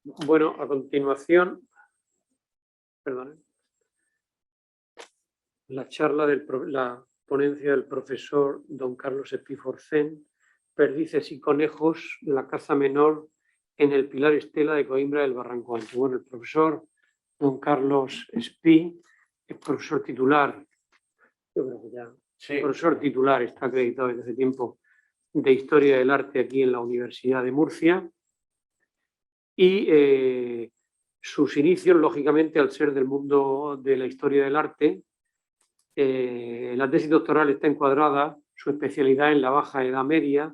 Bueno, a continuación, perdón, la charla la ponencia del profesor don Carlos Espí Forcén, Perdices y conejos, la caza menor en el Pilar Estela de Coimbra del Barranco Ancho. Bueno, el profesor don Carlos Espí es profesor titular, yo creo que ya, sí, profesor titular, está acreditado desde hace tiempo, de Historia del Arte aquí en la Universidad de Murcia. Y sus inicios, lógicamente, al ser del mundo de la historia del arte, la tesis doctoral está encuadrada, su especialidad en la Baja Edad Media,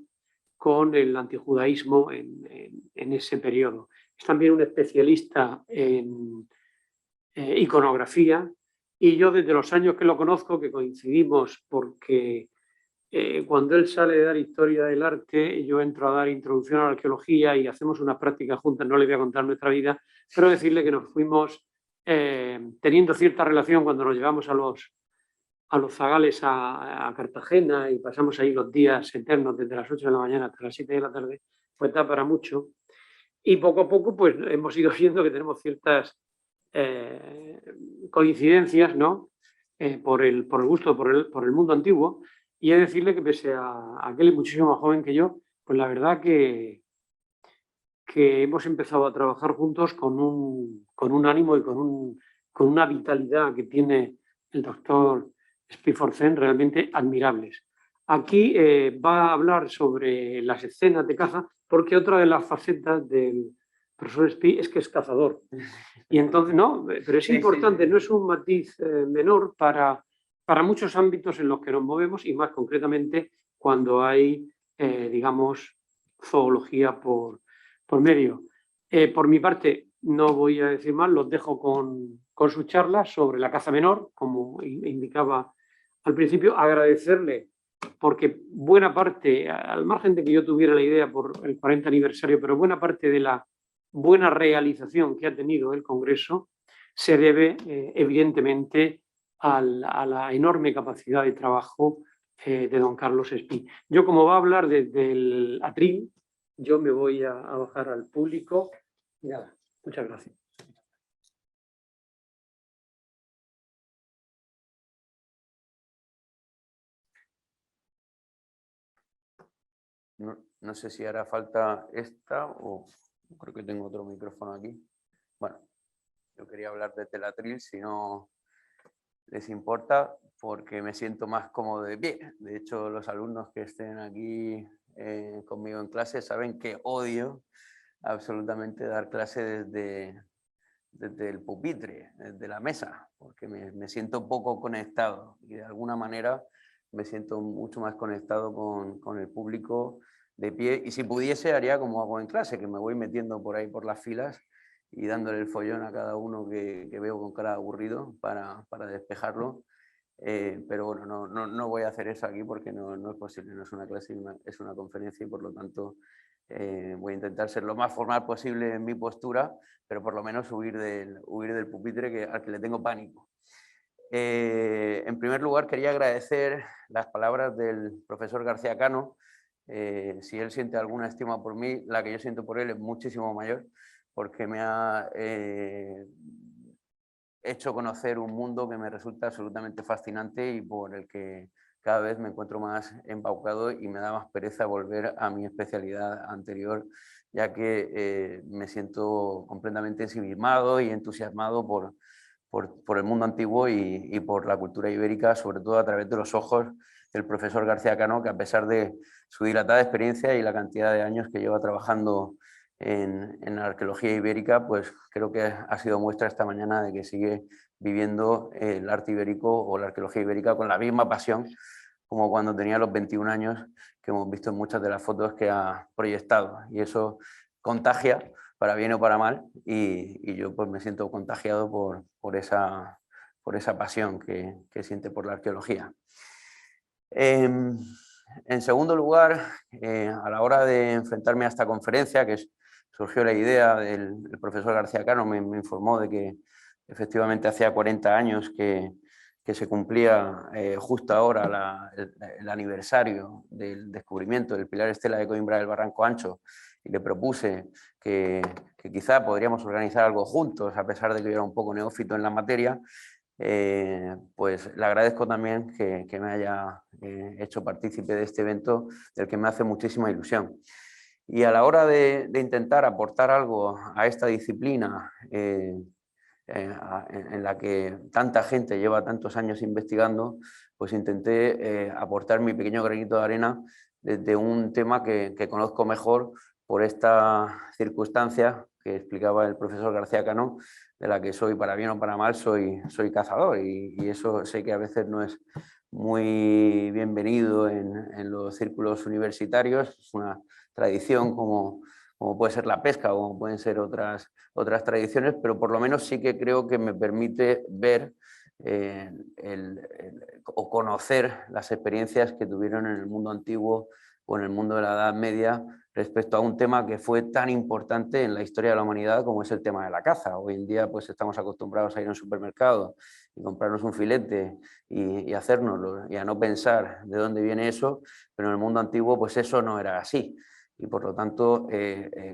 con el antijudaísmo en ese periodo. Es también un especialista en iconografía, y yo desde los años que lo conozco, que coincidimos porque cuando él sale de dar historia del arte, yo entro a dar introducción a la arqueología y hacemos unas prácticas juntas. No le voy a contar nuestra vida, pero decirle que nos fuimos teniendo cierta relación cuando nos llevamos a los zagales a Cartagena y pasamos ahí los días eternos desde las 8 de la mañana hasta las 7 de la tarde, pues da para mucho. Y poco a poco pues hemos ido viendo que tenemos ciertas coincidencias, ¿no? Por el gusto por el mundo antiguo. Y he de decirle que pese a que él es muchísimo más joven que yo, pues la verdad que hemos empezado a trabajar juntos con un ánimo y con una vitalidad que tiene el doctor Spiforcén realmente admirables. Aquí va a hablar sobre las escenas de caza, porque otra de las facetas del profesor Spi es que es cazador. Y entonces, no, pero es importante, no es un matiz menor para muchos ámbitos en los que nos movemos y más concretamente cuando hay, digamos, zoología por medio. Por mi parte, no voy a decir más, los dejo con su charla sobre la caza menor, como indicaba al principio. Agradecerle porque buena parte, al margen de que yo tuviera la idea por el 40 aniversario, pero buena parte de la buena realización que ha tenido el Congreso se debe evidentemente a la enorme capacidad de trabajo de don Carlos Espí. Yo, como va a hablar desde el atril, yo me voy a bajar al público. Y nada, muchas gracias. No sé si hará falta esta o creo que tengo otro micrófono aquí. Bueno, yo quería hablar de Telatril, si no les importa, porque me siento más cómodo de pie. De hecho, los alumnos que estén aquí conmigo en clase saben que odio absolutamente dar clase desde el pupitre, desde la mesa, porque me siento poco conectado y de alguna manera me siento mucho más conectado con el público de pie, y si pudiese haría como hago en clase, que me voy metiendo por ahí por las filas y dándole el follón a cada uno que veo con cara aburrido para despejarlo. Pero bueno, no voy a hacer eso aquí porque no es posible, no es una clase, es una conferencia, y por lo tanto voy a intentar ser lo más formal posible en mi postura, pero por lo menos huir del pupitre al que le tengo pánico. En primer lugar, quería agradecer las palabras del profesor García Cano. Si él siente alguna estima por mí, la que yo siento por él es muchísimo mayor, porque me ha hecho conocer un mundo que me resulta absolutamente fascinante y por el que cada vez me encuentro más embaucado y me da más pereza volver a mi especialidad anterior, ya que me siento completamente ensimismado y entusiasmado por el mundo antiguo y por la cultura ibérica, sobre todo a través de los ojos del profesor García Cano, que a pesar de su dilatada experiencia y la cantidad de años que lleva trabajando en la arqueología ibérica, pues creo que ha sido muestra esta mañana de que sigue viviendo el arte ibérico o la arqueología ibérica con la misma pasión como cuando tenía los 21 años, que hemos visto en muchas de las fotos que ha proyectado, y eso contagia para bien o para mal, y yo pues me siento contagiado por esa pasión que siente por la arqueología. En segundo lugar, a la hora de enfrentarme a esta conferencia, surgió la idea del profesor García Cano, me informó de que efectivamente hacía 40 años que que se cumplía justo ahora el aniversario del descubrimiento del pilar estela de Coimbra del Barranco Ancho, y le propuse que quizá podríamos organizar algo juntos, a pesar de que yo era un poco neófito en la materia, pues le agradezco también que me haya hecho partícipe de este evento, del que me hace muchísima ilusión. Y a la hora de intentar aportar algo a esta disciplina, en la que tanta gente lleva tantos años investigando, pues intenté aportar mi pequeño granito de arena desde un tema que conozco mejor por esta circunstancia que explicaba el profesor García Cano, de la que soy, para bien o para mal, soy cazador, y eso sé que a veces no es muy bienvenido en los círculos universitarios. Es una tradición como puede ser la pesca o pueden ser otras tradiciones, pero por lo menos sí que creo que me permite ver o conocer las experiencias que tuvieron en el mundo antiguo o en el mundo de la Edad Media respecto a un tema que fue tan importante en la historia de la humanidad como es el tema de la caza. Hoy en día pues estamos acostumbrados a ir a un supermercado y comprarnos un filete y hacérnoslo, y a no pensar de dónde viene eso, pero en el mundo antiguo pues eso no era así. Y por lo tanto,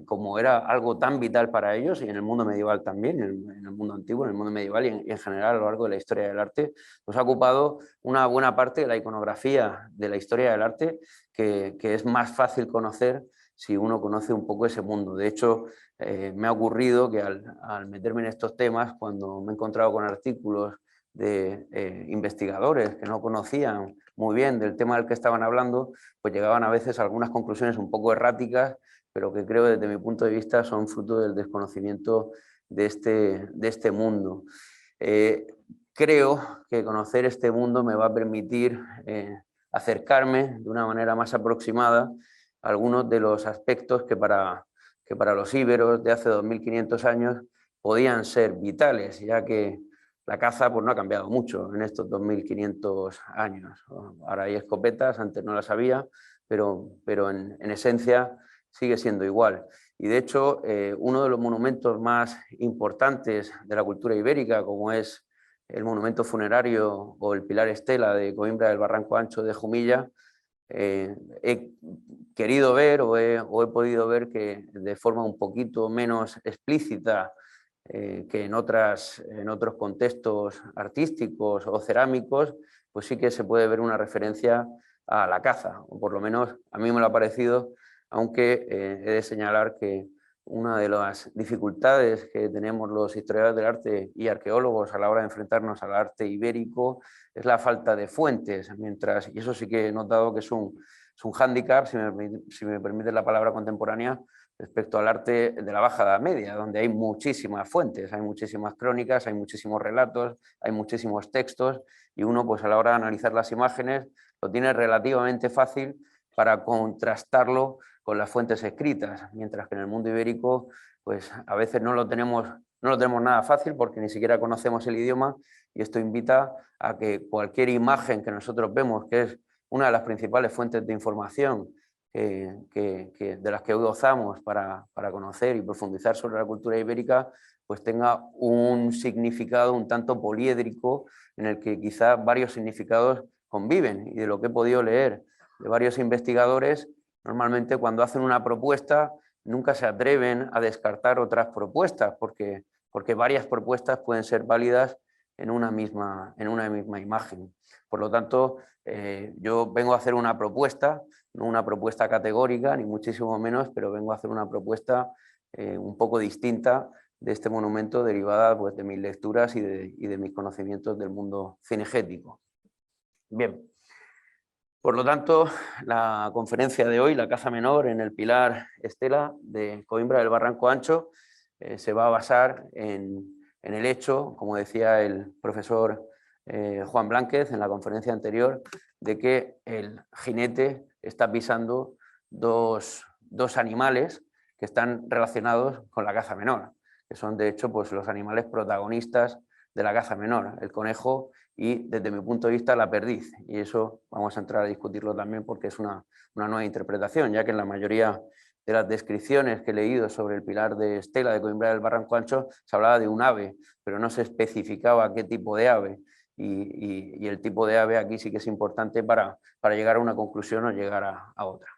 como era algo tan vital para ellos, y en el mundo medieval también, en el mundo antiguo, en el mundo medieval y en general a lo largo de la historia del arte, pues ha ocupado una buena parte de la iconografía de la historia del arte, que es más fácil conocer si uno conoce un poco ese mundo. De hecho, me ha ocurrido que al meterme en estos temas, cuando me he encontrado con artículos de investigadores que no conocían muy bien del tema del que estaban hablando, pues llegaban a veces a algunas conclusiones un poco erráticas, pero que creo desde mi punto de vista son fruto del desconocimiento de este mundo. Creo que conocer este mundo me va a permitir acercarme de una manera más aproximada a algunos de los aspectos que para los íberos de hace 2500 años podían ser vitales, ya que la caza pues, no ha cambiado mucho en estos 2500 años. Ahora hay escopetas, antes no las había, pero en esencia sigue siendo igual. Y de hecho, uno de los monumentos más importantes de la cultura ibérica, como es el monumento funerario o el pilar estela de Coimbra del Barranco Ancho de Jumilla, he querido ver o he podido ver que de forma un poquito menos explícita que en otros contextos artísticos o cerámicos, pues sí que se puede ver una referencia a la caza, o por lo menos a mí me lo ha parecido, aunque he de señalar que una de las dificultades que tenemos los historiadores del arte y arqueólogos a la hora de enfrentarnos al arte ibérico es la falta de fuentes, y eso sí que he notado que es un hándicap, si me permite la palabra contemporánea, respecto al arte de la Baja Edad Media, donde hay muchísimas fuentes, hay muchísimas crónicas, hay muchísimos relatos, hay muchísimos textos, y uno pues a la hora de analizar las imágenes lo tiene relativamente fácil para contrastarlo con las fuentes escritas, mientras que en el mundo ibérico pues a veces no lo tenemos nada fácil porque ni siquiera conocemos el idioma, y esto invita a que cualquier imagen que nosotros vemos, que es una de las principales fuentes de información de las que hoy gozamos para conocer y profundizar sobre la cultura ibérica, pues tenga un significado un tanto poliédrico en el que quizá varios significados conviven. Y de lo que he podido leer de varios investigadores, normalmente cuando hacen una propuesta nunca se atreven a descartar otras propuestas, porque varias propuestas pueden ser válidas en una misma imagen. Por lo tanto, yo vengo a hacer una propuesta, no una propuesta categórica, ni muchísimo menos, pero vengo a hacer una propuesta un poco distinta de este monumento, derivada pues, de mis lecturas y de mis conocimientos del mundo cinegético. Bien, por lo tanto, la conferencia de hoy, la caza menor en el pilar estela de Coimbra del Barranco Ancho, se va a basar en el hecho, como decía el profesor Juan Blánquez en la conferencia anterior, de que el jinete está pisando dos animales que están relacionados con la caza menor, que son de hecho pues, los animales protagonistas de la caza menor, el conejo y, desde mi punto de vista, la perdiz. Y eso vamos a entrar a discutirlo también porque es una nueva interpretación, ya que en la mayoría de las descripciones que he leído sobre el pilar de estela de Coimbra del Barranco Ancho se hablaba de un ave, pero no se especificaba qué tipo de ave. y el tipo de ave aquí sí que es importante para llegar a una conclusión o llegar a otra.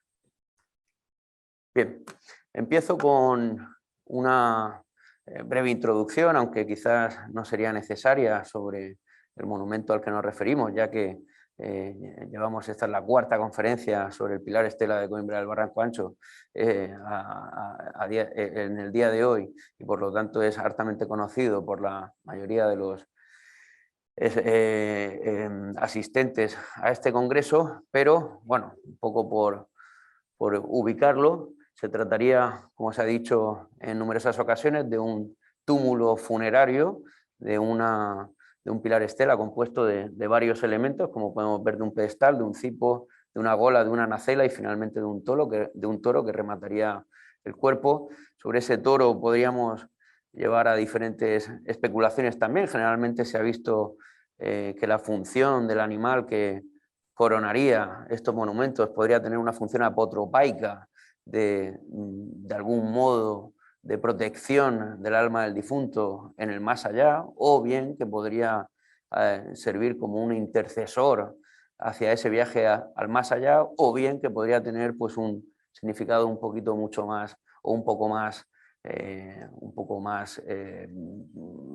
Bien, empiezo con una breve introducción, aunque quizás no sería necesaria, sobre el monumento al que nos referimos, ya que llevamos, esta es la cuarta conferencia sobre el pilar estela de Coimbra del Barranco Ancho en el día de hoy, y por lo tanto es hartamente conocido por la mayoría de los asistentes a este congreso, pero bueno, un poco por ubicarlo, se trataría, como se ha dicho en numerosas ocasiones, de un túmulo funerario, de un pilar estela compuesto de varios elementos, como podemos ver, de un pedestal, de un cipo, de una gola, de una nacela y finalmente de un toro que remataría el cuerpo. Sobre ese toro podríamos llevar a diferentes especulaciones también. Generalmente se ha visto que la función del animal que coronaría estos monumentos podría tener una función apotropaica de algún modo de protección del alma del difunto en el más allá, o bien que podría servir como un intercesor hacia ese viaje al más allá, o bien que podría tener pues un significado un poquito mucho más o un poco más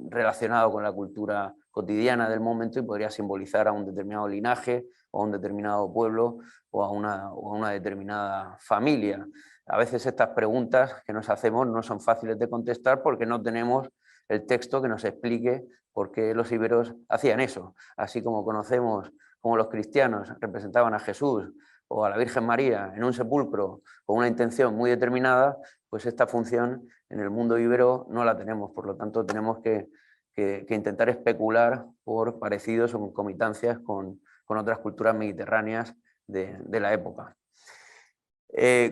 relacionado con la cultura cotidiana del momento y podría simbolizar a un determinado linaje o a un determinado pueblo o a una determinada familia. A veces estas preguntas que nos hacemos no son fáciles de contestar porque no tenemos el texto que nos explique por qué los íberos hacían eso. Así como conocemos cómo los cristianos representaban a Jesús o a la Virgen María en un sepulcro con una intención muy determinada, pues esta función en el mundo íbero no la tenemos. Por lo tanto, tenemos que intentar especular por parecidos o concomitancias con otras culturas mediterráneas de la época.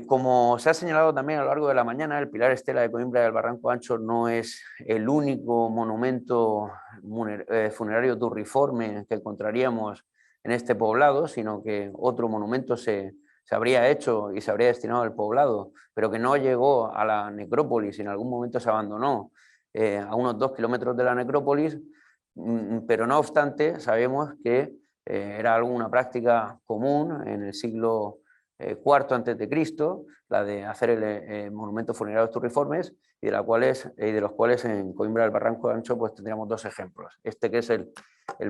Como se ha señalado también a lo largo de la mañana, el pilar estela de Coimbra del Barranco Ancho no es el único monumento funerario turriforme que encontraríamos en este poblado, sino que otro monumento se habría hecho y se habría destinado al poblado, pero que no llegó a la necrópolis y en algún momento se abandonó a unos 2 kilómetros de la necrópolis, pero no obstante sabemos que era una práctica común en el siglo IV a.C., la de hacer monumentos funerarios turriformes, y de los cuales en Coimbra del Barranco Ancho pues tendríamos dos ejemplos. Este, que es el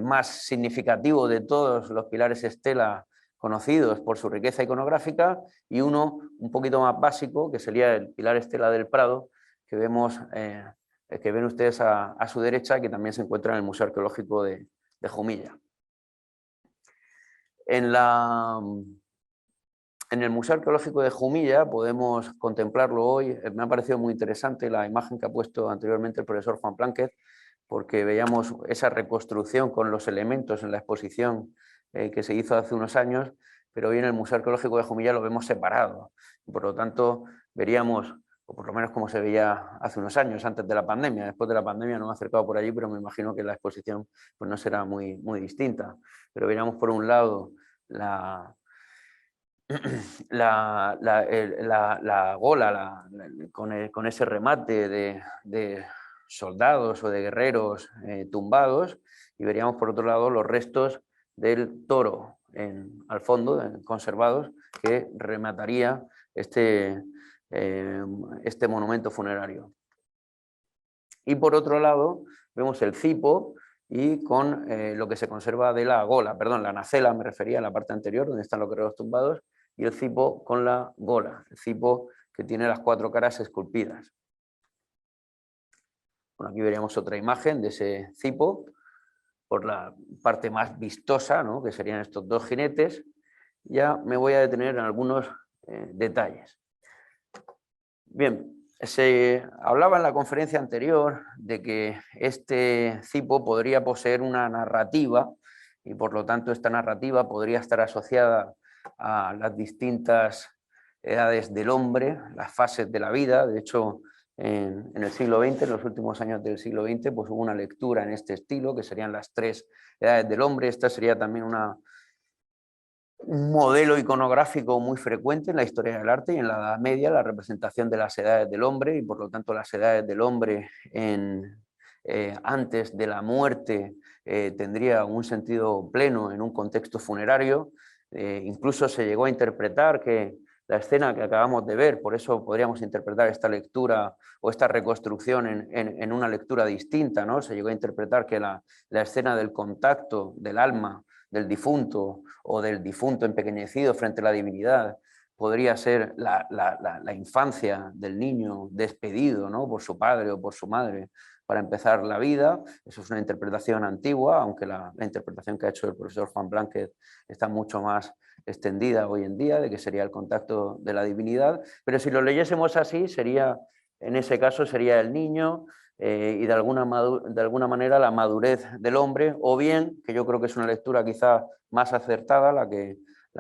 más significativo de todos los pilares estela conocidos por su riqueza iconográfica, y uno un poquito más básico, que sería el pilar estela del Prado, que ven ustedes a su derecha, que también se encuentra en el Museo Arqueológico de Jumilla. En el Museo Arqueológico de Jumilla podemos contemplarlo hoy. Me ha parecido muy interesante la imagen que ha puesto anteriormente el profesor Juan Plánquez, porque veíamos esa reconstrucción con los elementos en la exposición que se hizo hace unos años, pero hoy en el Museo Arqueológico de Jumilla lo vemos separado. Por lo tanto, veríamos, o por lo menos como se veía hace unos años, antes de la pandemia. Después de la pandemia no me he acercado por allí, pero me imagino que la exposición pues, no será muy distinta. Pero veríamos por un lado la gola con ese remate de soldados o de guerreros tumbados, y veríamos por otro lado los restos del toro al fondo, conservados, que remataría este monumento funerario. Y por otro lado vemos el cipo y con lo que se conserva de la gola, perdón, la nacela me refería a la parte anterior, donde están los guerreros tumbados, y el cipo con la gola, el cipo que tiene las 4 caras esculpidas. Bueno, aquí veríamos otra imagen de ese cipo, por la parte más vistosa, ¿no?, que serían estos 2 jinetes. Ya me voy a detener en algunos detalles. Bien, se hablaba en la conferencia anterior de que este cipo podría poseer una narrativa, y por lo tanto esta narrativa podría estar asociada a las distintas edades del hombre, las fases de la vida. De hecho, en el siglo XX, en los últimos años del siglo XX, pues hubo una lectura en este estilo, que serían las 3 edades del hombre. Esta sería también un modelo iconográfico muy frecuente en la historia del arte y en la Edad Media, la representación de las edades del hombre, y por lo tanto las edades del hombre en antes de la muerte tendría un sentido pleno en un contexto funerario. Incluso se llegó a interpretar que la escena que acabamos de ver, por eso podríamos interpretar esta lectura o esta reconstrucción en una lectura distinta, ¿no? Se llegó a interpretar que la escena del contacto del alma del difunto o del difunto empequeñecido frente a la divinidad podría ser la infancia del niño despedido, ¿no? Por su padre o por su madre para empezar la vida. Eso es una interpretación antigua, aunque la interpretación que ha hecho el profesor Juan Blánquez está mucho más extendida hoy en día, de que sería el contacto de la divinidad, pero si lo leyésemos así, sería, en ese caso sería el niño y de alguna manera la madurez del hombre, o bien, que yo creo que es una lectura quizá más acertada, la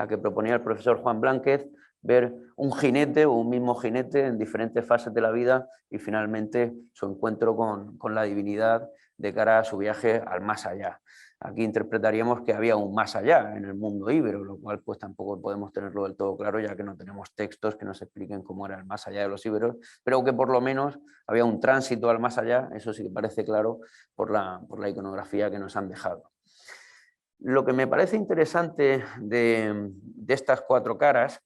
que proponía el profesor Juan Blánquez, ver un jinete o un mismo jinete en diferentes fases de la vida y finalmente su encuentro con la divinidad de cara a su viaje al más allá. Aquí interpretaríamos que había un más allá en el mundo íbero, lo cual pues tampoco podemos tenerlo del todo claro, ya que no tenemos textos que nos expliquen cómo era el más allá de los íberos, pero que por lo menos había un tránsito al más allá, eso sí que parece claro por la iconografía que nos han dejado. Lo que me parece interesante de estas cuatro caras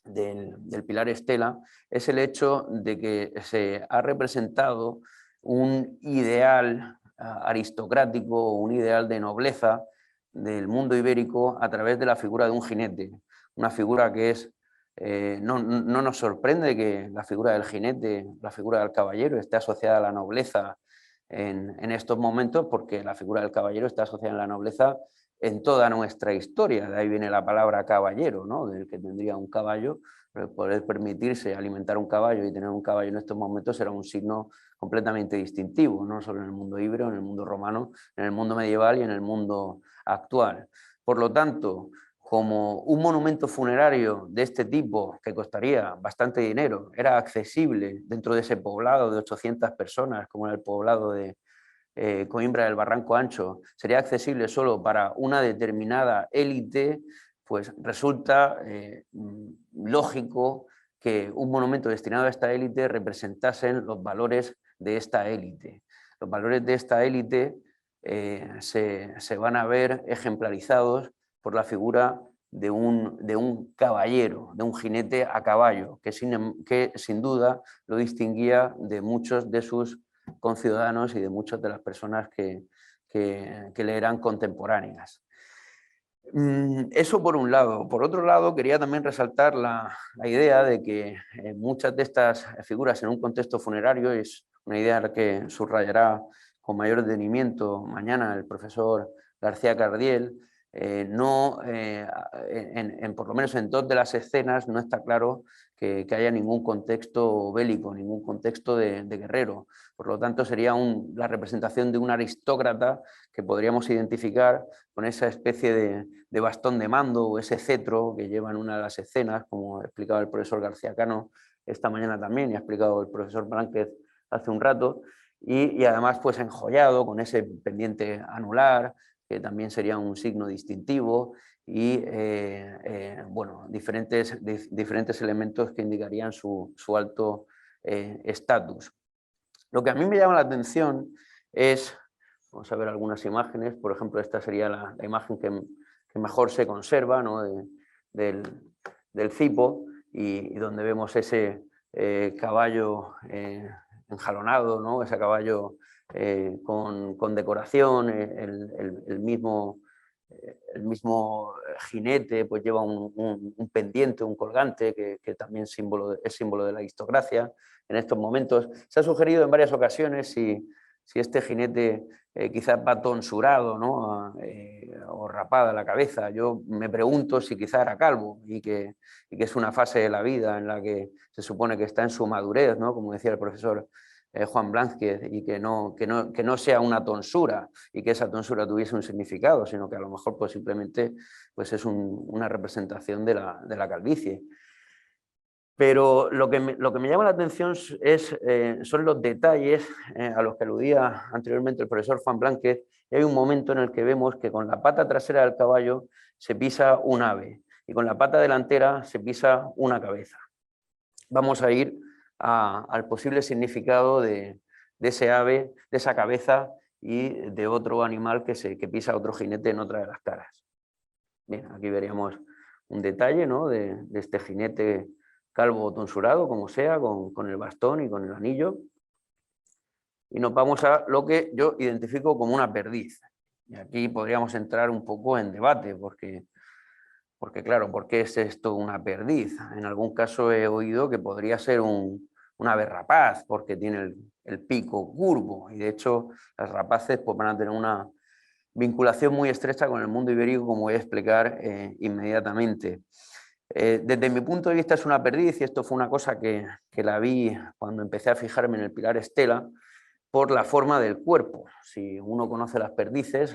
del pilar Estela es el hecho de que se ha representado un ideal aristocrático, un ideal de nobleza del mundo ibérico a través de la figura de un jinete, una figura que es, no nos sorprende que la figura del jinete, la figura del caballero esté asociada a la nobleza en estos momentos, porque la figura del caballero está asociada a la nobleza en toda nuestra historia. De ahí viene la palabra caballero, ¿no? Del que tendría un caballo. Poder permitirse alimentar un caballo y tener un caballo en estos momentos era un signo completamente distintivo, no solo en el mundo íbero, en el mundo romano, en el mundo medieval y en el mundo actual. Por lo tanto, como un monumento funerario de este tipo, que costaría bastante dinero, era accesible dentro de ese poblado de 800 personas, como era el poblado de Coimbra del Barranco Ancho, sería accesible solo para una determinada élite, pues resulta lógico que un monumento destinado a esta élite representasen los valores de esta élite. Los valores de esta élite se van a ver ejemplarizados por la figura de un caballero, de un jinete a caballo, que sin duda lo distinguía de muchos de sus conciudadanos y de muchas de las personas que le eran contemporáneas. Eso por un lado. Por otro lado, quería también resaltar la idea de que muchas de estas figuras en un contexto funerario, es una idea que subrayará con mayor detenimiento mañana el profesor García Cardiel, por lo menos en dos de las escenas no está claro que haya ningún contexto bélico, ningún contexto de guerrero. Por lo tanto, sería la representación de un aristócrata que podríamos identificar con esa especie de bastón de mando o ese cetro que lleva en una de las escenas, como explicaba el profesor García Cano esta mañana también y ha explicado el profesor Blánquez hace un rato, y además pues enjollado con ese pendiente anular, que también sería un signo distintivo, y bueno, diferentes elementos que indicarían su alto estatus. Lo que a mí me llama la atención es, vamos a ver algunas imágenes, por ejemplo esta sería la imagen que mejor se conserva, ¿no? del cipo, y donde vemos ese caballo enjalonado, ¿no? Ese caballo con decoración, el mismo jinete pues lleva un pendiente, un colgante, que también es símbolo de la aristocracia. En estos momentos se ha sugerido en varias ocasiones si este jinete quizás va tonsurado, ¿no? O rapada la cabeza. Yo me pregunto si quizá era calvo y que es una fase de la vida en la que se supone que está en su madurez, ¿no? Como decía el profesor Juan Blánquez, y que no sea una tonsura y que esa tonsura tuviese un significado, sino que a lo mejor pues simplemente pues es una representación de la calvicie. Pero lo que me llama la atención son los detalles a los que aludía anteriormente el profesor Juan Blánquez, y hay un momento en el que vemos que con la pata trasera del caballo se pisa un ave y con la pata delantera se pisa una cabeza. Vamos a ir al posible significado de de ese ave, de esa cabeza y de otro animal que pisa a otro jinete en otra de las caras. Bien, aquí veríamos un detalle, ¿no?, de este jinete calvo o tonsurado, como sea, con el bastón y con el anillo. Y nos vamos a lo que yo identifico como una perdiz. Y aquí podríamos entrar un poco en debate, porque claro, ¿por qué es esto una perdiz? En algún caso he oído que podría ser un ave rapaz, porque tiene el pico curvo, y de hecho las rapaces pues, van a tener una vinculación muy estrecha con el mundo ibérico, como voy a explicar inmediatamente. Desde mi punto de vista es una perdiz, y esto fue una cosa que la vi cuando empecé a fijarme en el pilar Estela, por la forma del cuerpo. Si uno conoce las perdices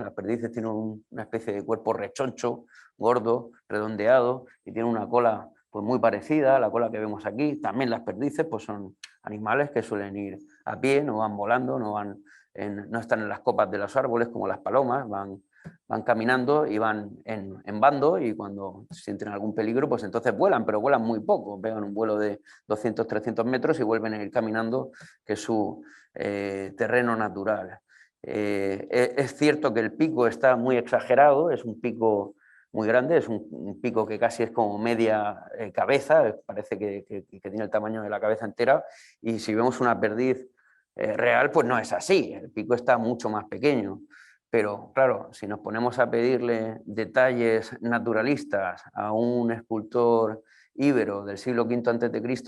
tienen una especie de cuerpo rechoncho, gordo, redondeado, y tienen una cola pues, muy parecida a la cola que vemos aquí. También las perdices pues, son animales que suelen ir a pie, no van volando, no están en las copas de los árboles como las palomas, van caminando y van en bando, y cuando sienten algún peligro, pues entonces vuelan, pero vuelan muy poco, pegan un vuelo de 200, 300 metros y vuelven a ir caminando, que es su terreno natural. Es cierto que el pico está muy exagerado, es un pico muy grande, es un pico que casi es como media cabeza, parece que tiene el tamaño de la cabeza entera, y si vemos una perdiz real, pues no es así, el pico está mucho más pequeño. Pero claro, si nos ponemos a pedirle detalles naturalistas a un escultor íbero del siglo V a.C.,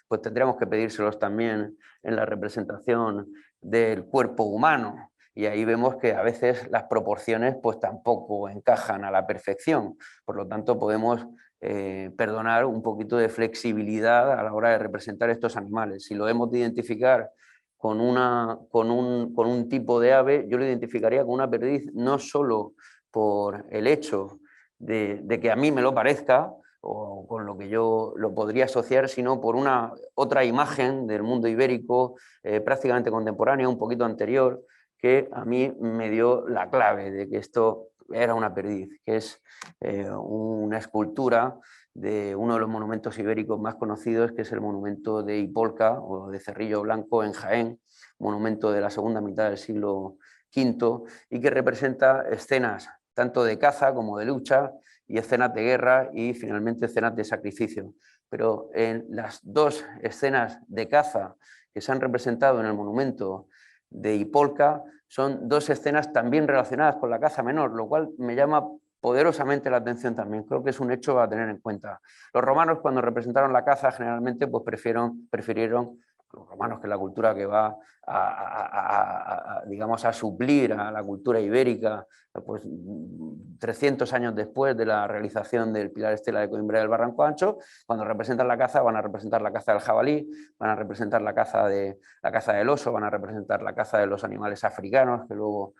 pues tendríamos que pedírselos también en la representación del cuerpo humano. Y ahí vemos que a veces las proporciones pues tampoco encajan a la perfección. Por lo tanto, podemos perdonar un poquito de flexibilidad a la hora de representar estos animales. Si lo hemos de identificar con un tipo de ave, yo lo identificaría con una perdiz no solo por el hecho de que a mí me lo parezca, o con lo que yo lo podría asociar, sino por una otra imagen del mundo ibérico prácticamente contemporánea, un poquito anterior, que a mí me dio la clave de que esto era una perdiz, que es una escultura de uno de los monumentos ibéricos más conocidos, que es el monumento de Ipolca o de Cerrillo Blanco en Jaén, monumento de la segunda mitad del siglo V, y que representa escenas tanto de caza como de lucha, y escenas de guerra y finalmente escenas de sacrificio. Pero en las dos escenas de caza que se han representado en el monumento de Ipolca son dos escenas también relacionadas con la caza menor, lo cual me llama poderosamente la atención también. Creo que es un hecho a tener en cuenta. Los romanos, cuando representaron la caza, generalmente pues prefirieron los romanos, que es la cultura que va digamos, a suplir a la cultura ibérica, pues 300 años después de la realización del pilar Estela de Coimbra del Barranco Ancho. Cuando representan la caza, van a representar la caza del jabalí, van a representar la caza del oso, van a representar la caza de los animales africanos que luego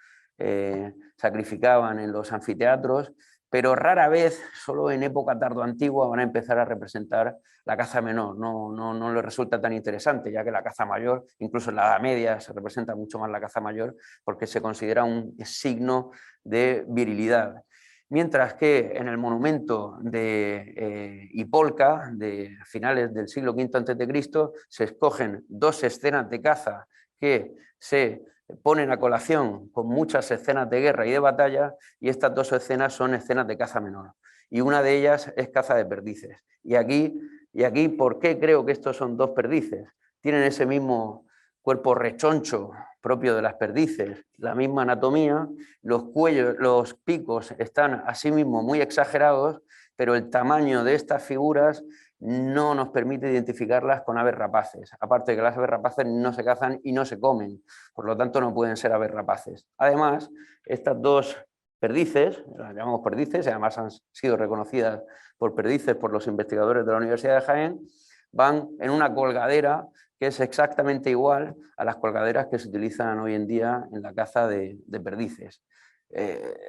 sacrificaban en los anfiteatros, pero rara vez, solo en época tardoantigua, van a empezar a representar la caza menor. No les resulta tan interesante, ya que la caza mayor, incluso en la Edad Media, se representa mucho más la caza mayor, porque se considera un signo de virilidad. Mientras que en el monumento de Ipolca, de finales del siglo V a.C., se escogen dos escenas de caza que se ponen a colación con muchas escenas de guerra y de batalla, y estas dos escenas son escenas de caza menor. Y una de ellas es caza de perdices. Y aquí, ¿por qué creo que estos son dos perdices? Tienen ese mismo cuerpo rechoncho propio de las perdices, la misma anatomía, los cuellos, los picos están asimismo muy exagerados, pero el tamaño de estas figuras no nos permite identificarlas con aves rapaces. Aparte de que las aves rapaces no se cazan y no se comen, por lo tanto no pueden ser aves rapaces. Además, estas dos perdices, las llamamos perdices, y además han sido reconocidas por perdices por los investigadores de la Universidad de Jaén, van en una colgadera que es exactamente igual a las colgaderas que se utilizan hoy en día en la caza de perdices.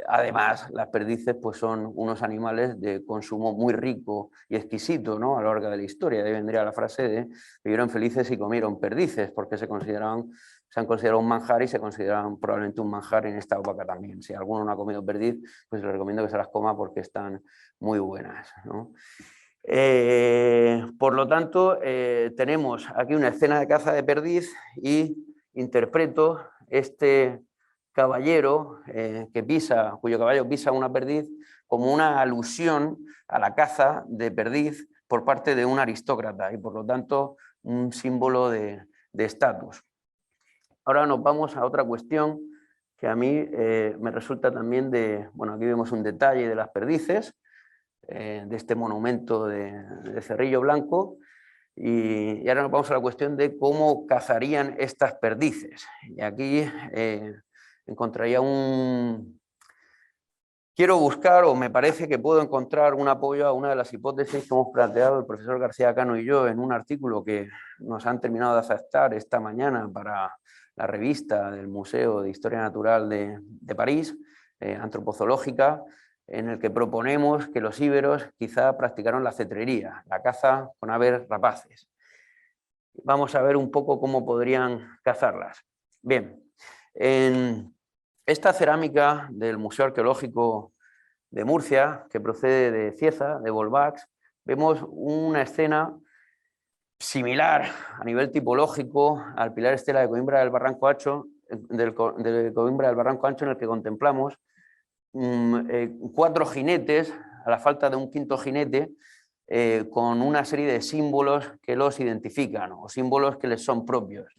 Además, las perdices pues, son unos animales de consumo muy rico y exquisito, ¿no? A lo largo de la historia. De ahí vendría la frase de vivieron felices y comieron perdices, porque se han considerado un manjar y se consideran probablemente un manjar en esta época también. Si alguno no ha comido perdiz, pues les recomiendo que se las coma porque están muy buenas, ¿no? Por lo tanto, tenemos aquí una escena de caza de perdiz y interpreto este caballero cuyo caballo pisa una perdiz como una alusión a la caza de perdiz por parte de un aristócrata y por lo tanto un símbolo de estatus. Ahora nos vamos a otra cuestión que a mí me resulta también bueno, aquí vemos un detalle de las perdices, de este monumento de Cerrillo Blanco, y ahora nos vamos a la cuestión de cómo cazarían estas perdices. Y aquí encontraría Quiero buscar, o me parece que puedo encontrar un apoyo a una de las hipótesis que hemos planteado el profesor García Cano y yo en un artículo que nos han terminado de aceptar esta mañana para la revista del Museo de Historia Natural de París, antropozoológica, en el que proponemos que los íberos quizá practicaron la cetrería, la caza con aves rapaces. Vamos a ver un poco cómo podrían cazarlas. Bien, en esta cerámica del Museo Arqueológico de Murcia, que procede de Cieza, de Volvax, vemos una escena similar a nivel tipológico al pilar estela de Coimbra del Barranco Ancho, de Coimbra del Barranco Ancho, en el que contemplamos 4 jinetes, a la falta de un quinto jinete, con una serie de símbolos que los identifican, o símbolos que les son propios.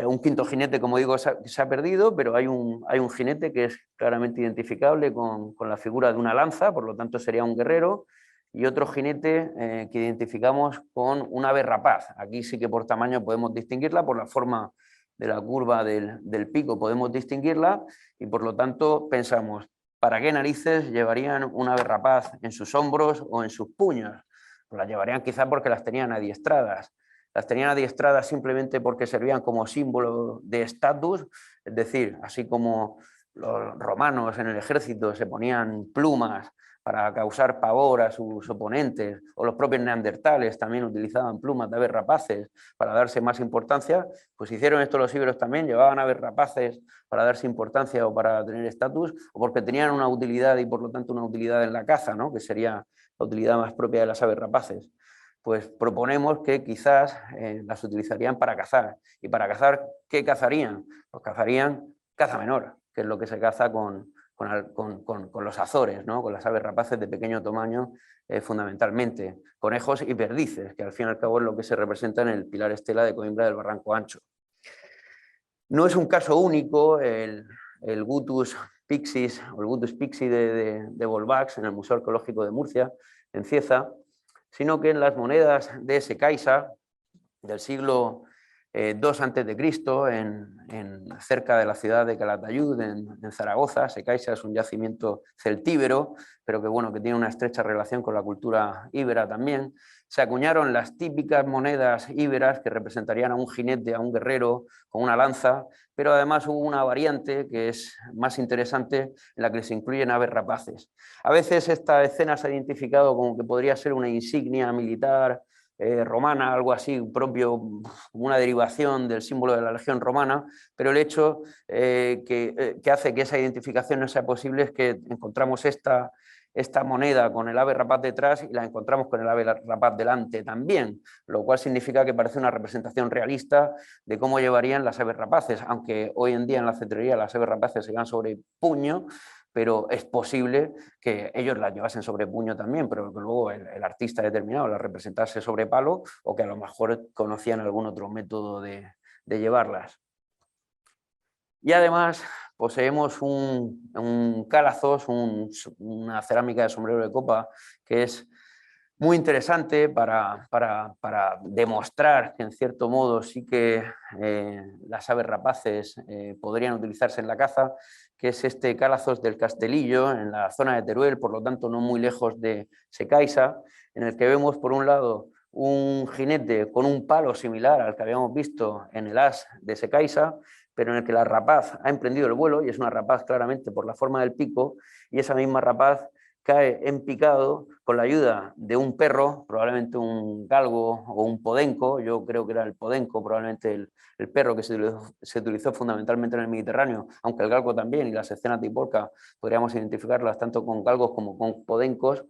Un quinto jinete, como digo, se ha perdido, pero hay un jinete que es claramente identificable con la figura de una lanza, por lo tanto sería un guerrero, y otro jinete que identificamos con un ave rapaz. Aquí sí que por tamaño podemos distinguirla, por la forma de la curva del pico podemos distinguirla, y por lo tanto pensamos, ¿para qué narices llevarían un ave rapaz en sus hombros o en sus puños? Pues las llevarían quizá porque las tenían adiestradas. Las tenían adiestradas simplemente porque servían como símbolo de estatus, es decir, así como los romanos en el ejército se ponían plumas para causar pavor a sus oponentes, o los propios neandertales también utilizaban plumas de aves rapaces para darse más importancia, pues hicieron esto los íberos también, llevaban aves rapaces para darse importancia o para tener estatus, o porque tenían una utilidad y por lo tanto una utilidad en la caza, ¿no? Que sería la utilidad más propia de las aves rapaces. Pues proponemos que quizás las utilizarían para cazar. ¿Y para cazar qué cazarían? Pues cazarían caza menor, que es lo que se caza con los Azores, ¿no? Con las aves rapaces de pequeño tamaño, fundamentalmente, conejos y perdices, que al fin y al cabo es lo que se representa en el pilar estela de Coimbra del Barranco Ancho. No es un caso único el Gutus pixis o el Gutus pixi de Volvax en el Museo Arqueológico de Murcia, en Cieza, sino que en las monedas de Secaiza del siglo II a.C., cerca de la ciudad de Calatayud, en Zaragoza. Secaiza es un yacimiento celtíbero, pero que, bueno, que tiene una estrecha relación con la cultura íbera también. Se acuñaron las típicas monedas íberas que representarían a un jinete, a un guerrero con una lanza, pero además hubo una variante que es más interesante en la que se incluyen aves rapaces. A veces esta escena se ha identificado como que podría ser una insignia militar romana, algo así propio, una derivación del símbolo de la legión romana, pero el hecho que hace que esa identificación no sea posible es que encontramos esta moneda con el ave rapaz detrás y la encontramos con el ave rapaz delante también, lo cual significa que parece una representación realista de cómo llevarían las aves rapaces, aunque hoy en día en la cetrería las aves rapaces se llevan sobre puño, pero es posible que ellos las llevasen sobre puño también, pero que luego el artista determinado las representase sobre palo, o que a lo mejor conocían algún otro método de llevarlas. Y además poseemos un calazos, una cerámica de sombrero de copa, que es muy interesante para demostrar que en cierto modo sí que las aves rapaces podrían utilizarse en la caza, que es este calazos del Castelillo, en la zona de Teruel, por lo tanto no muy lejos de Secaiza, en el que vemos por un lado un jinete con un palo similar al que habíamos visto en el as de Secaiza, pero en el que la rapaz ha emprendido el vuelo, y es una rapaz claramente por la forma del pico, y esa misma rapaz cae en picado con la ayuda de un perro, probablemente un galgo o un podenco. Yo creo que era el podenco, probablemente el perro que se utilizó fundamentalmente en el Mediterráneo, aunque el galgo también, y las escenas de Iporca podríamos identificarlas tanto con galgos como con podencos,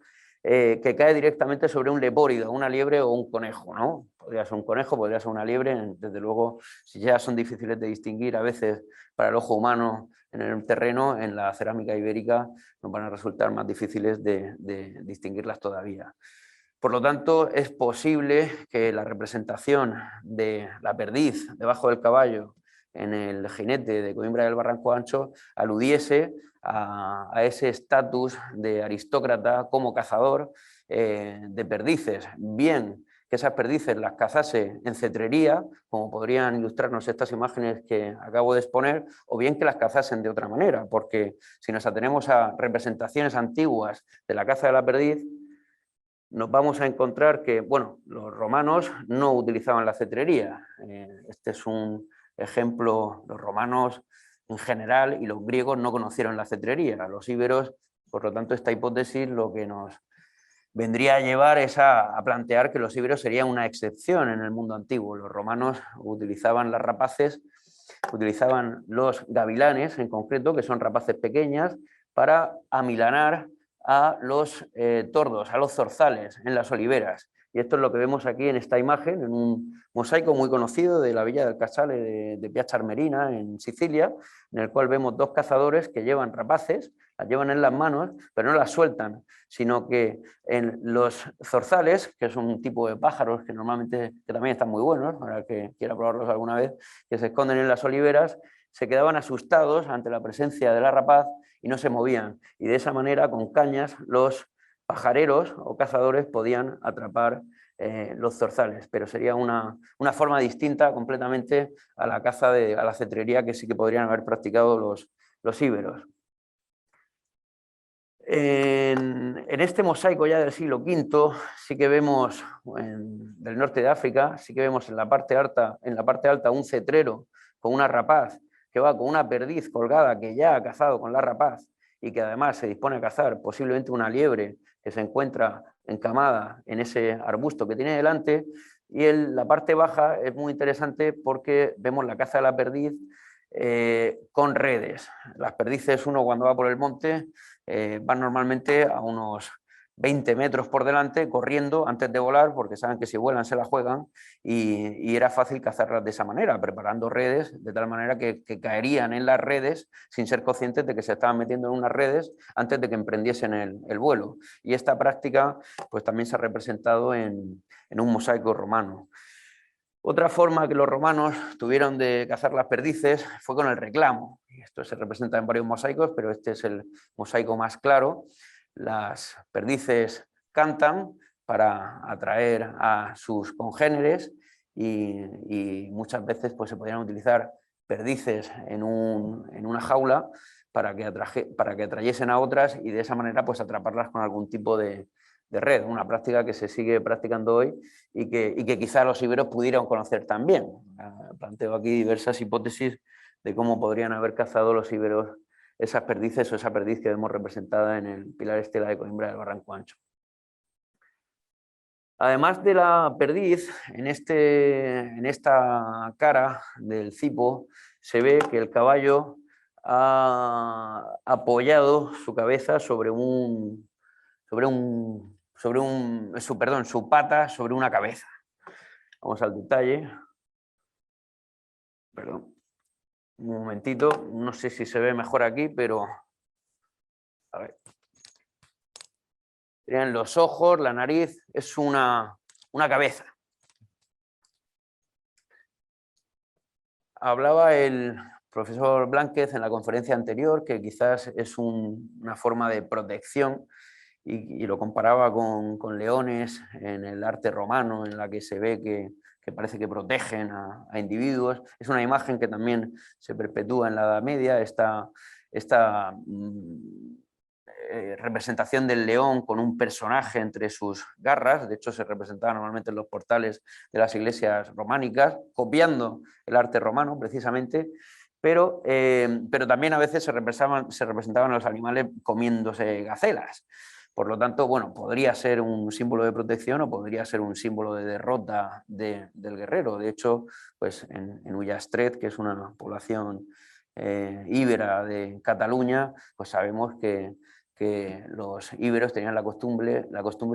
que cae directamente sobre un lepórido, una liebre o un conejo, ¿no? Podría ser un conejo, podría ser una liebre, desde luego, si ya son difíciles de distinguir a veces para el ojo humano en el terreno, en la cerámica ibérica nos van a resultar más difíciles de distinguirlas todavía. Por lo tanto, es posible que la representación de la perdiz debajo del caballo en el jinete de Coimbra del Barranco Ancho aludiese a ese estatus de aristócrata como cazador de perdices, bien que esas perdices las cazase en cetrería, como podrían ilustrarnos estas imágenes que acabo de exponer, o bien que las cazasen de otra manera, porque si nos atenemos a representaciones antiguas de la caza de la perdiz, nos vamos a encontrar que, bueno, los romanos no utilizaban la cetrería. Este es un ejemplo, los romanos en general y los griegos no conocieron la cetrería. Los íberos, por lo tanto, esta hipótesis lo que nos vendría a llevar es a plantear que los íberos serían una excepción en el mundo antiguo. Los romanos utilizaban las rapaces, utilizaban los gavilanes en concreto, que son rapaces pequeñas, para amilanar a los tordos, a los zorzales en las oliveras. Y esto es lo que vemos aquí en esta imagen, en un mosaico muy conocido de la villa del Casale de Piazza Armerina, en Sicilia, en el cual vemos dos cazadores que llevan rapaces, las llevan en las manos, pero no las sueltan, sino que en los zorzales, que es un tipo de pájaros que normalmente que también están muy buenos, para el que quiera probarlos alguna vez, que se esconden en las oliveras, se quedaban asustados ante la presencia de la rapaz y no se movían. Y de esa manera, con cañas, los pajareros o cazadores podían atrapar los zorzales, pero sería una forma distinta completamente a la caza a la cetrería que sí que podrían haber practicado los íberos. En este mosaico ya del siglo V sí que vemos del norte de África, sí que vemos en la parte alta un cetrero con una rapaz que va con una perdiz colgada que ya ha cazado con la rapaz y que además se dispone a cazar posiblemente una liebre que se encuentra encamada en ese arbusto que tiene delante. Y la parte baja es muy interesante porque vemos la caza de la perdiz con redes. Las perdices, uno cuando va por el monte van normalmente a unos 20 metros por delante corriendo antes de volar, porque saben que si vuelan se la juegan, y era fácil cazarlas de esa manera, preparando redes de tal manera que caerían en las redes sin ser conscientes de que se estaban metiendo en unas redes antes de que emprendiesen el vuelo. Y esta práctica pues también se ha representado en un mosaico romano. Otra forma que los romanos tuvieron de cazar las perdices fue con el reclamo. Esto se representa en varios mosaicos, pero este es el mosaico más claro. Las perdices cantan para atraer a sus congéneres y muchas veces pues, se podían utilizar perdices en una jaula para que atrayesen a otras y de esa manera pues, atraparlas con algún tipo de red, una práctica que se sigue practicando hoy y que quizá los íberos pudieran conocer también. Planteo aquí diversas hipótesis de cómo podrían haber cazado los íberos esas perdices o esa perdiz que vemos representada en el pilar estela de Coimbra del Barranco Ancho. Además de la perdiz, en esta cara del cipo se ve que el caballo ha apoyado su cabeza su pata sobre una cabeza. Vamos al detalle. Perdón. Un momentito, no sé si se ve mejor aquí, pero a ver. Serían los ojos, la nariz, es una cabeza. Hablaba el profesor Blánquez en la conferencia anterior que quizás es una forma de protección y lo comparaba con leones en el arte romano, en la que se ve que parece que protegen a individuos. Es una imagen que también se perpetúa en la Edad Media, esta representación del león con un personaje entre sus garras. De hecho se representaba normalmente en los portales de las iglesias románicas, copiando el arte romano precisamente, pero también a veces se representaban a los animales comiéndose gacelas. Por lo tanto, bueno, podría ser un símbolo de protección o podría ser un símbolo de derrota del guerrero. De hecho, pues en Ullastret, que es una población íbera de Cataluña, pues sabemos que que los íberos tenían la costumbre,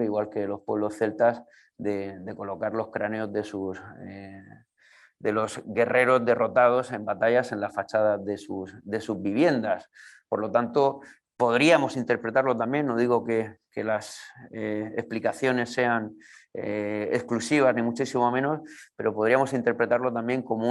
igual que los pueblos celtas, de colocar los cráneos de los guerreros derrotados en batallas en las fachadas de sus viviendas. Por lo tanto, podríamos interpretarlo también, no digo que las explicaciones sean exclusivas ni muchísimo menos, pero podríamos interpretarlo también como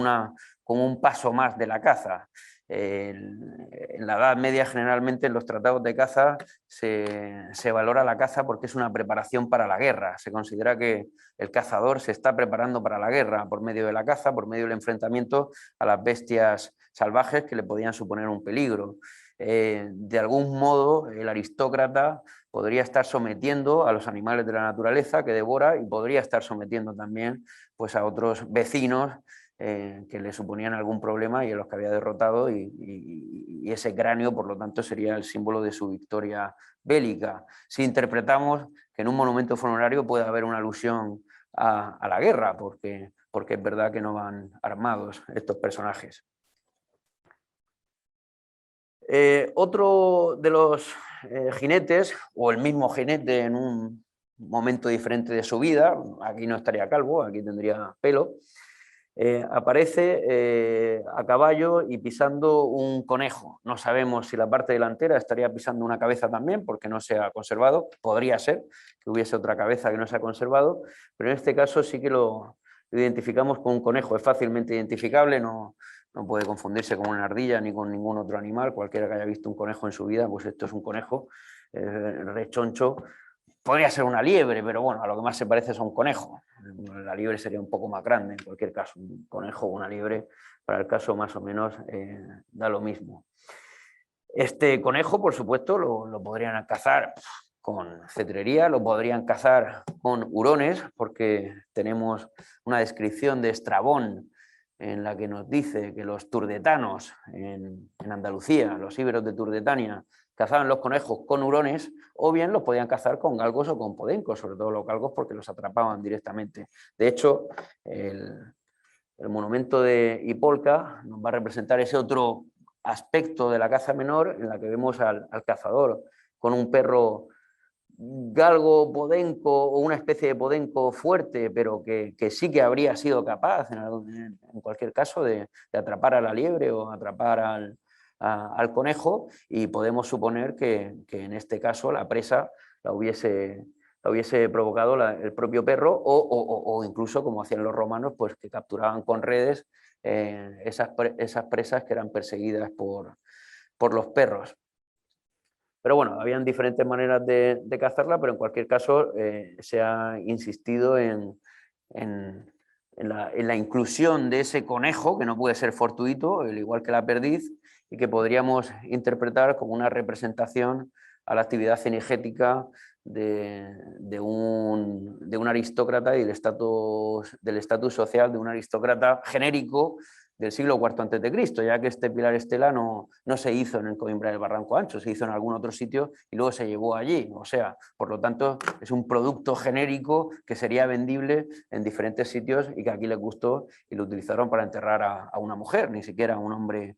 un paso más de la caza. En la Edad Media generalmente en los tratados de caza se valora la caza porque es una preparación para la guerra. Se considera que el cazador se está preparando para la guerra por medio de la caza, por medio del enfrentamiento a las bestias salvajes que le podían suponer un peligro. De algún modo el aristócrata podría estar sometiendo a los animales de la naturaleza que devora y podría estar sometiendo también pues, a otros vecinos que le suponían algún problema y en los que había derrotado y ese cráneo, por lo tanto, sería el símbolo de su victoria bélica. Si interpretamos que en un monumento funerario puede haber una alusión a la guerra, porque es verdad que no van armados estos personajes. Otro de los jinetes, o el mismo jinete en un momento diferente de su vida, aquí no estaría calvo, aquí tendría pelo, aparece a caballo y pisando un conejo. No sabemos si la parte delantera estaría pisando una cabeza también, porque no se ha conservado. Podría ser que hubiese otra cabeza que no se ha conservado, pero en este caso sí que lo identificamos con un conejo. Es fácilmente identificable, no puede confundirse con una ardilla ni con ningún otro animal. Cualquiera que haya visto un conejo en su vida, pues esto es un conejo rechoncho. Podría ser una liebre, pero bueno, a lo que más se parece es a un conejo. La liebre sería un poco más grande, en cualquier caso. Un conejo o una liebre, para el caso más o menos, da lo mismo. Este conejo, por supuesto, lo podrían cazar con cetrería, lo podrían cazar con hurones, porque tenemos una descripción de Estrabón en la que nos dice que los turdetanos en Andalucía, los íberos de Turdetania, cazaban los conejos con hurones, o bien los podían cazar con galgos o con podencos, sobre todo los galgos porque los atrapaban directamente. De hecho, el monumento de Hipólca nos va a representar ese otro aspecto de la caza menor, en la que vemos al cazador con un perro galgo, podenco o una especie de podenco fuerte, pero que sí que habría sido capaz, en cualquier caso, de atrapar a la liebre o atrapar al conejo, y podemos suponer que en este caso la presa la hubiese provocado el propio perro o incluso, como hacían los romanos, pues que capturaban con redes esas presas que eran perseguidas por los perros. Pero bueno, habían diferentes maneras de cazarla, pero en cualquier caso se ha insistido en la inclusión de ese conejo, que no puede ser fortuito, al igual que la perdiz, y que podríamos interpretar como una representación a la actividad cinegética de un aristócrata y del estatus social de un aristócrata genérico del siglo IV a.C., ya que este pilar estela no se hizo en el Coimbra del Barranco Ancho, se hizo en algún otro sitio y luego se llevó allí. O sea, por lo tanto, es un producto genérico que sería vendible en diferentes sitios y que aquí les gustó y lo utilizaron para enterrar a una mujer, ni siquiera a un hombre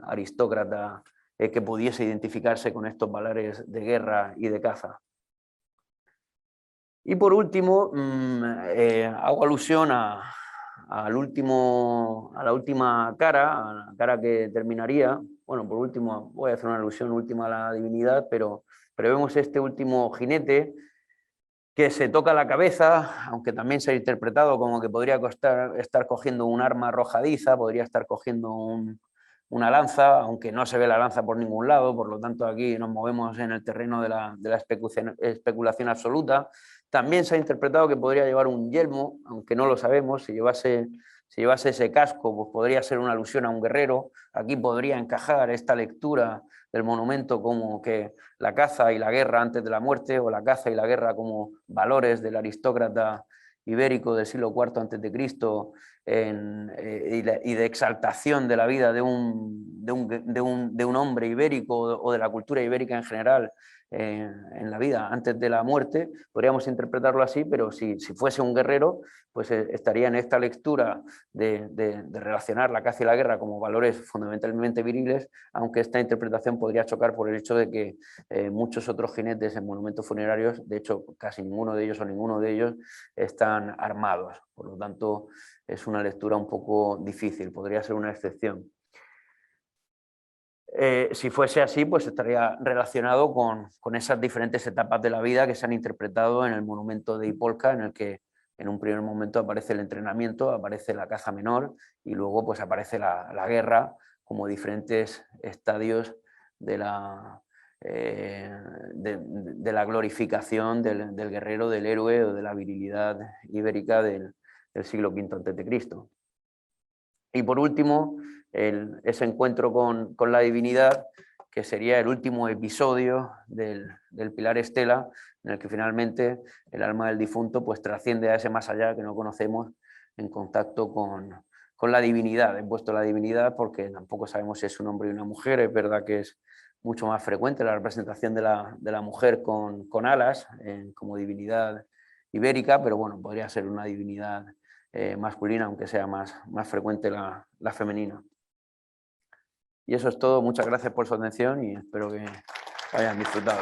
aristócrata que pudiese identificarse con estos valores de guerra y de caza. Y por último, hago alusión a la última cara, a la cara que terminaría. Bueno, por último, voy a hacer una alusión última a la divinidad, pero vemos este último jinete que se toca la cabeza, aunque también se ha interpretado como que podría estar cogiendo un arma arrojadiza, podría estar cogiendo una lanza, aunque no se ve la lanza por ningún lado, por lo tanto aquí nos movemos en el terreno de la especulación absoluta. También se ha interpretado que podría llevar un yelmo, aunque no lo sabemos. Si llevase ese casco, pues podría ser una alusión a un guerrero. Aquí podría encajar esta lectura del monumento como que la caza y la guerra antes de la muerte, o la caza y la guerra como valores del aristócrata ibérico del siglo IV a.C., y de exaltación de la vida de un hombre ibérico o de la cultura ibérica en general en la vida antes de la muerte, podríamos interpretarlo así, pero si fuese un guerrero, pues estaría en esta lectura de relacionar la caza y la guerra como valores fundamentalmente viriles, aunque esta interpretación podría chocar por el hecho de que muchos otros jinetes en monumentos funerarios, de hecho casi ninguno de ellos o ninguno de ellos están armados, por lo tanto es una lectura un poco difícil, podría ser una excepción. Si fuese así, pues estaría relacionado con esas diferentes etapas de la vida que se han interpretado en el monumento de Ipolca, en el que en un primer momento aparece el entrenamiento, aparece la caza menor y luego pues aparece la guerra como diferentes estadios de la glorificación del guerrero, del héroe o de la virilidad ibérica del siglo V a.C. Y por último, ese encuentro con la divinidad, que sería el último episodio del Pilar Estela, en el que finalmente el alma del difunto pues trasciende a ese más allá que no conocemos en contacto con la divinidad. He puesto la divinidad porque tampoco sabemos si es un hombre y una mujer. Es verdad que es mucho más frecuente la representación de la mujer con alas como divinidad ibérica, pero bueno, podría ser una divinidad masculina, aunque sea más frecuente la femenina. Y eso es todo, muchas gracias por su atención y espero que hayan disfrutado.